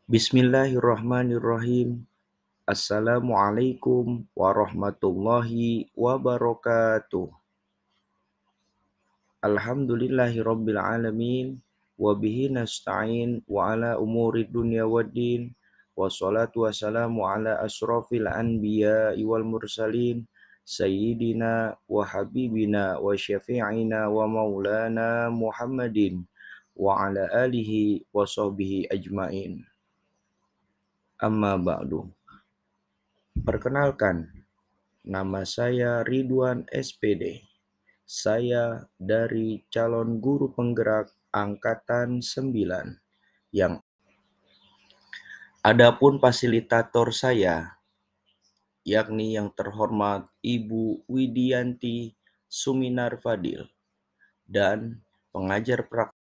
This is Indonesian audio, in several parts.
Bismillahirrahmanirrahim. Assalamualaikum warahmatullahi wabarakatuh. Alhamdulillahirabbil alamin wa bihi nasta'in wa ala umuri dunya waddin wassalatu wassalamu ala asrofil anbiya'i wal mursalin sayyidina wa habibina wa syafi'ina wa maulana Muhammadin wa ala alihi wa sahbihi ajmain. Amma ba'du. Perkenalkan, nama saya Ridwan SPD. Saya dari calon guru penggerak angkatan 9. Yang adapun fasilitator saya, yakni yang terhormat Ibu Widianti Suminar Fadil dan pengajar praktik.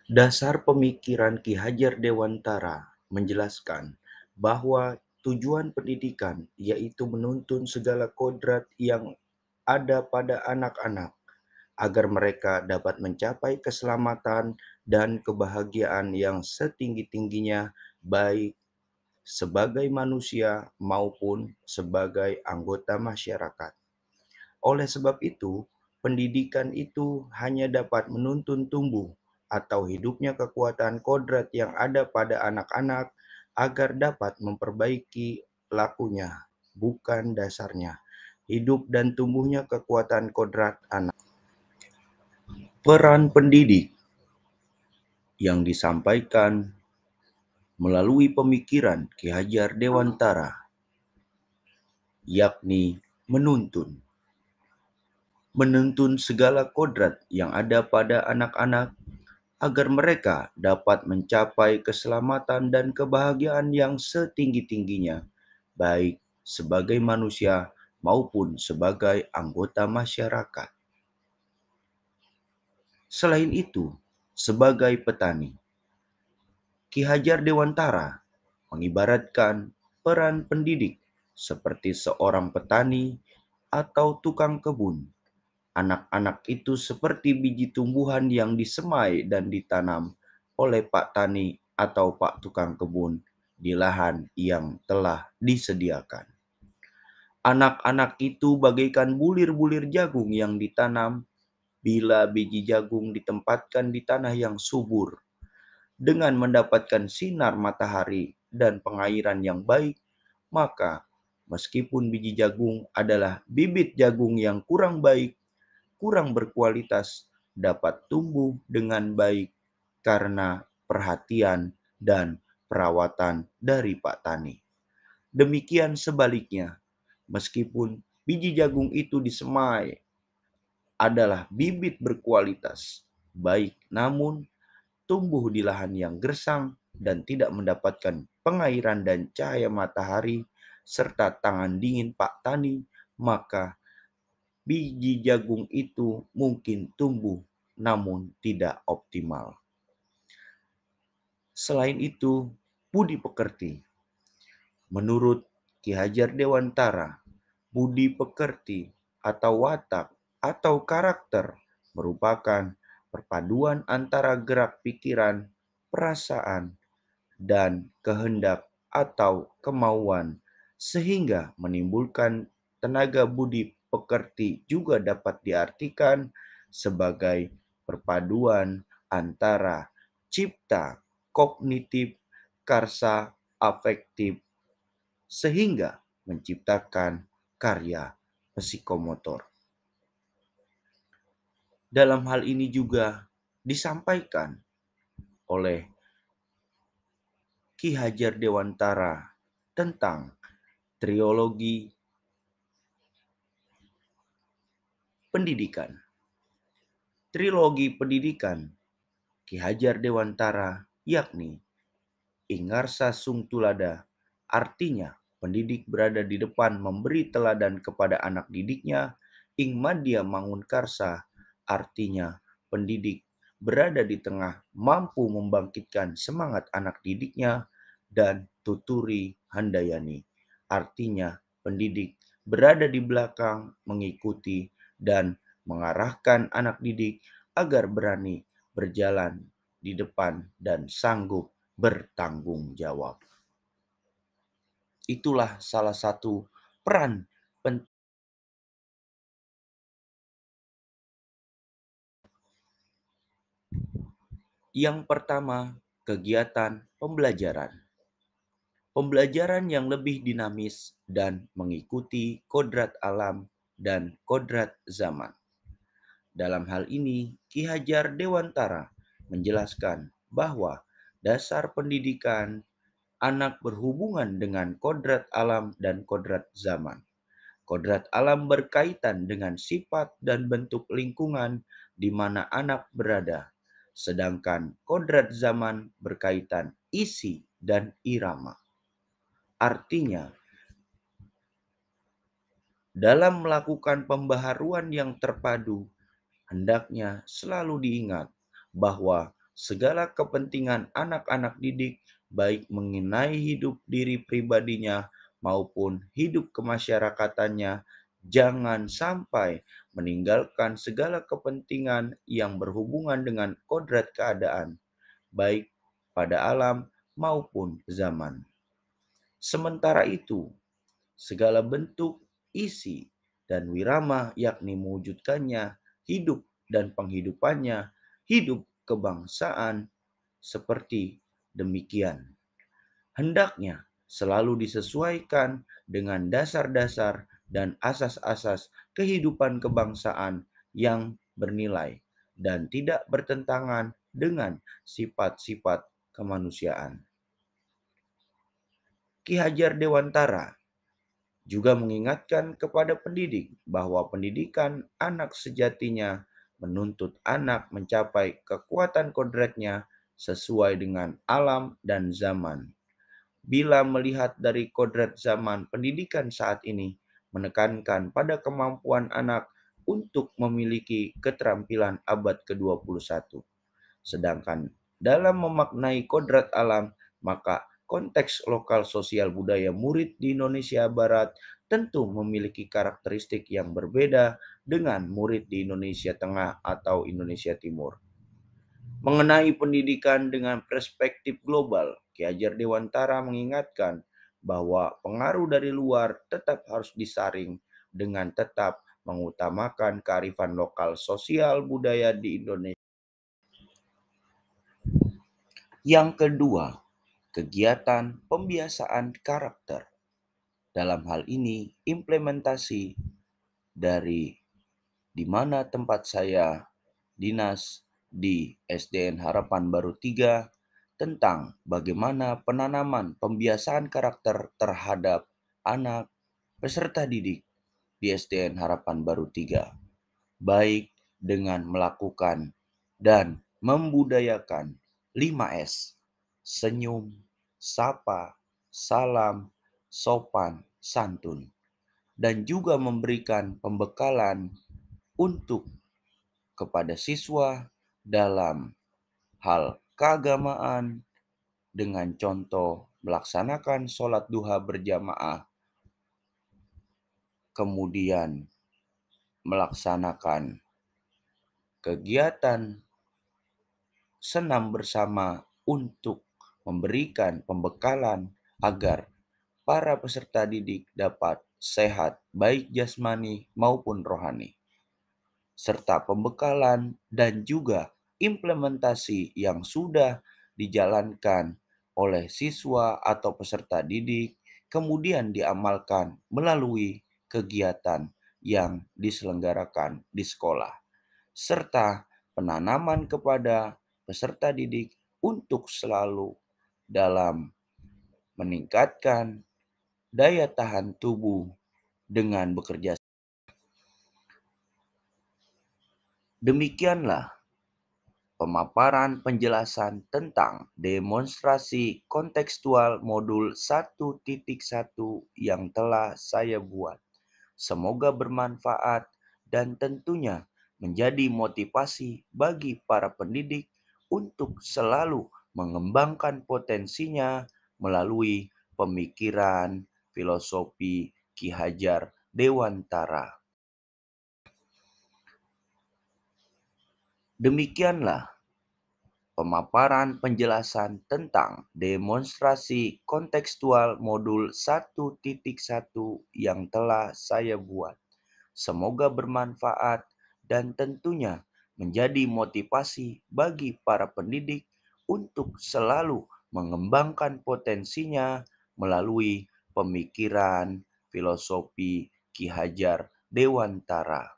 Dasar pemikiran Ki Hajar Dewantara menjelaskan bahwa tujuan pendidikan yaitu menuntun segala kodrat yang ada pada anak-anak agar mereka dapat mencapai keselamatan dan kebahagiaan yang setinggi-tingginya baik sebagai manusia maupun sebagai anggota masyarakat. Oleh sebab itu, pendidikan itu hanya dapat menuntun tumbuh atau hidupnya kekuatan kodrat yang ada pada anak-anak agar dapat memperbaiki lakunya, bukan dasarnya. Hidup dan tumbuhnya kekuatan kodrat anak. Peran pendidik yang disampaikan melalui pemikiran Ki Hajar Dewantara, yakni menuntun segala kodrat yang ada pada anak-anak agar mereka dapat mencapai keselamatan dan kebahagiaan yang setinggi-tingginya, baik sebagai manusia maupun sebagai anggota masyarakat. Selain itu, sebagai petani, Ki Hajar Dewantara mengibaratkan peran pendidik seperti seorang petani atau tukang kebun. Anak-anak itu seperti biji tumbuhan yang disemai dan ditanam oleh Pak Tani atau Pak Tukang Kebun di lahan yang telah disediakan. Anak-anak itu bagaikan bulir-bulir jagung yang ditanam. Bila biji jagung ditempatkan di tanah yang subur, dengan mendapatkan sinar matahari dan pengairan yang baik, maka meskipun biji jagung adalah bibit jagung yang kurang baik, kurang berkualitas, dapat tumbuh dengan baik karena perhatian dan perawatan dari Pak Tani. Demikian sebaliknya, meskipun biji jagung itu disemai adalah bibit berkualitas baik, namun tumbuh di lahan yang gersang dan tidak mendapatkan pengairan dan cahaya matahari serta tangan dingin Pak Tani, maka biji jagung itu mungkin tumbuh namun tidak optimal. Selain itu, budi pekerti. Menurut Ki Hajar Dewantara, budi pekerti atau watak atau karakter merupakan perpaduan antara gerak pikiran, perasaan, dan kehendak atau kemauan sehingga menimbulkan tenaga budi pekerti. Juga dapat diartikan sebagai perpaduan antara cipta, kognitif, karsa, afektif sehingga menciptakan karya psikomotor. Dalam hal ini juga disampaikan oleh Ki Hajar Dewantara tentang trilogi pendidikan. Trilogi pendidikan Ki Hajar Dewantara yakni Ingarsa Sung Tulada, artinya pendidik berada di depan memberi teladan kepada anak didiknya. Ing Madya Mangun Karsa, artinya pendidik berada di tengah mampu membangkitkan semangat anak didiknya. Dan Tuturi Handayani, artinya pendidik berada di belakang mengikuti dan mengarahkan anak didik agar berani berjalan di depan dan sanggup bertanggung jawab. Itulah salah satu peran penting. Yang pertama, kegiatan pembelajaran. Pembelajaran yang lebih dinamis dan mengikuti kodrat alam dan kodrat zaman. Dalam hal ini, Ki Hajar Dewantara menjelaskan bahwa dasar pendidikan anak berhubungan dengan kodrat alam dan kodrat zaman. Kodrat alam berkaitan dengan sifat dan bentuk lingkungan di mana anak berada, sedangkan kodrat zaman berkaitan isi dan irama. Artinya, dalam melakukan pembaharuan yang terpadu, hendaknya selalu diingat bahwa segala kepentingan anak-anak didik, baik mengenai hidup diri pribadinya maupun hidup kemasyarakatannya, jangan sampai meninggalkan segala kepentingan yang berhubungan dengan kodrat keadaan, baik pada alam maupun zaman. Sementara itu, segala bentuk, isi, dan wirama yakni mewujudkannya hidup dan penghidupannya, hidup kebangsaan seperti demikian. Hendaknya selalu disesuaikan dengan dasar-dasar dan asas-asas kehidupan kebangsaan yang bernilai dan tidak bertentangan dengan sifat-sifat kemanusiaan. Ki Hajar Dewantara juga mengingatkan kepada pendidik bahwa pendidikan anak sejatinya menuntut anak mencapai kekuatan kodratnya sesuai dengan alam dan zaman. Bila melihat dari kodrat zaman, pendidikan saat ini menekankan pada kemampuan anak untuk memiliki keterampilan abad ke-21. Sedangkan dalam memaknai kodrat alam, maka konteks lokal sosial budaya murid di Indonesia Barat tentu memiliki karakteristik yang berbeda dengan murid di Indonesia Tengah atau Indonesia Timur. Mengenai pendidikan dengan perspektif global, Ki Hajar Dewantara mengingatkan bahwa pengaruh dari luar tetap harus disaring dengan tetap mengutamakan kearifan lokal sosial budaya di Indonesia. Yang kedua, kegiatan pembiasaan karakter. Dalam hal ini, implementasi dari di mana tempat saya dinas di SDN Harapan Baru 3 tentang bagaimana penanaman pembiasaan karakter terhadap anak peserta didik di SDN Harapan Baru 3, baik dengan melakukan dan membudayakan 5S: senyum, sapa, salam, sopan, santun, dan juga memberikan pembekalan untuk kepada siswa dalam hal keagamaan dengan contoh melaksanakan sholat duha berjamaah, kemudian melaksanakan kegiatan senam bersama untuk memberikan pembekalan agar para peserta didik dapat sehat baik jasmani maupun rohani, serta pembekalan dan juga implementasi yang sudah dijalankan oleh siswa atau peserta didik, kemudian diamalkan melalui kegiatan yang diselenggarakan di sekolah, serta penanaman kepada peserta didik untuk selalu dalam meningkatkan daya tahan tubuh dengan bekerja. Demikianlah pemaparan penjelasan tentang demonstrasi kontekstual modul 1.1 yang telah saya buat. Semoga bermanfaat dan tentunya menjadi motivasi bagi para pendidik untuk selalu mengembangkan potensinya melalui pemikiran filosofi Ki Hajar Dewantara. Demikianlah pemaparan penjelasan tentang demonstrasi kontekstual modul 1.1 yang telah saya buat. Semoga bermanfaat dan tentunya menjadi motivasi bagi para pendidik untuk selalu mengembangkan potensinya melalui pemikiran filosofi Ki Hajar Dewantara.